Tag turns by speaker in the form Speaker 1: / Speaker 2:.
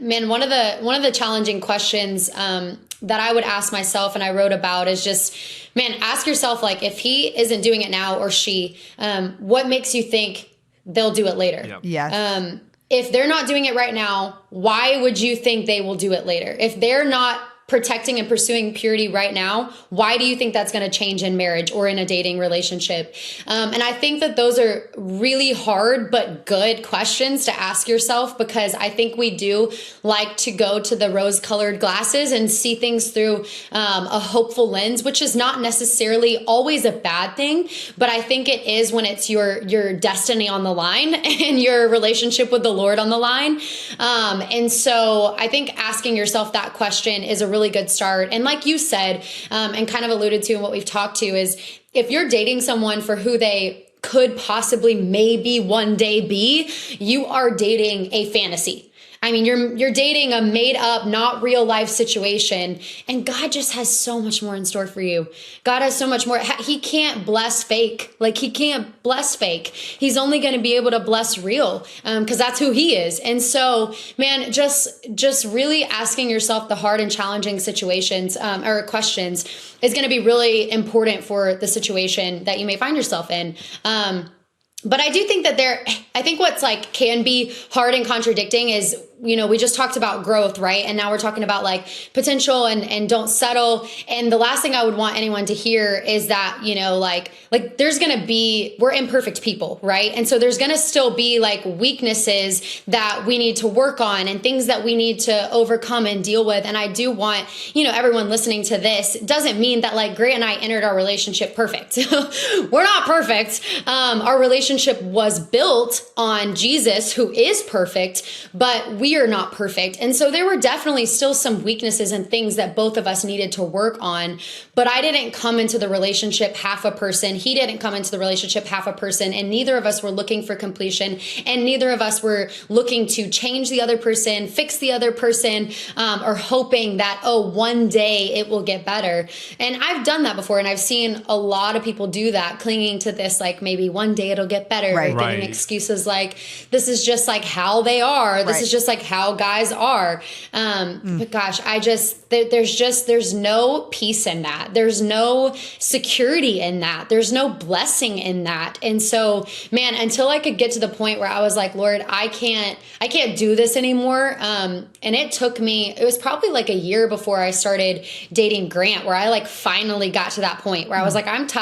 Speaker 1: Man, one of the challenging questions that I would ask myself and I wrote about is just, man, ask yourself, like, if he isn't doing it now or she, what makes you think they'll do it later?
Speaker 2: Yep.
Speaker 3: Yes.
Speaker 1: If they're not doing it right now, why would you think they will do it later? If they're not protecting and pursuing purity right now, why do you think that's going to change in marriage or in a dating relationship? And I think that those are really hard but good questions to ask yourself, because I think we do like to go to the rose-colored glasses and see things through a hopeful lens, which is not necessarily always a bad thing, but I think it is when it's your destiny on the line and your relationship with the Lord on the line. And so I think asking yourself that question is a really good start. And like you said, and kind of alluded to in what we've talked to, is if you're dating someone for who they could possibly maybe one day be, you are dating a fantasy. I mean, you're dating a made up, not real life situation, and God just has so much more in store for you. God has so much more. He can't bless fake. Like, he can't bless fake. He's only going to be able to bless real, because that's who he is. And so, man, just really asking yourself the hard and challenging situations or questions is going to be really important for the situation that you may find yourself in. But I do think that I think what's like can be hard and contradicting is, you know, we just talked about growth, right? And now we're talking about like potential and don't settle. And the last thing I would want anyone to hear is that, you know, like there's going to be, we're imperfect people, right? And so there's going to still be like weaknesses that we need to work on and things that we need to overcome and deal with. And I do want, you know, everyone listening to this, doesn't mean that like Grant and I entered our relationship perfect. We're not perfect. Our relationship was built on Jesus, who is perfect, but we are not perfect. And so there were definitely still some weaknesses and things that both of us needed to work on. But I didn't come into the relationship half a person. He didn't come into the relationship half a person. And neither of us were looking for completion. And neither of us were looking to change the other person, fix the other person, or hoping that, oh, one day it will get better. And I've done that before. And I've seen a lot of people do that, clinging to this, like, maybe one day it'll get better.
Speaker 3: Right.
Speaker 1: Or getting excuses like, this is just like how they are. This is just like how guys are. But gosh, there's no peace in that. There's no security in that. There's no blessing in that. And so, man, until I could get to the point where I was like, Lord, I can't do this anymore. And it was probably like a year before I started dating Grant, where I like finally got to that point where I was like, I'm tired.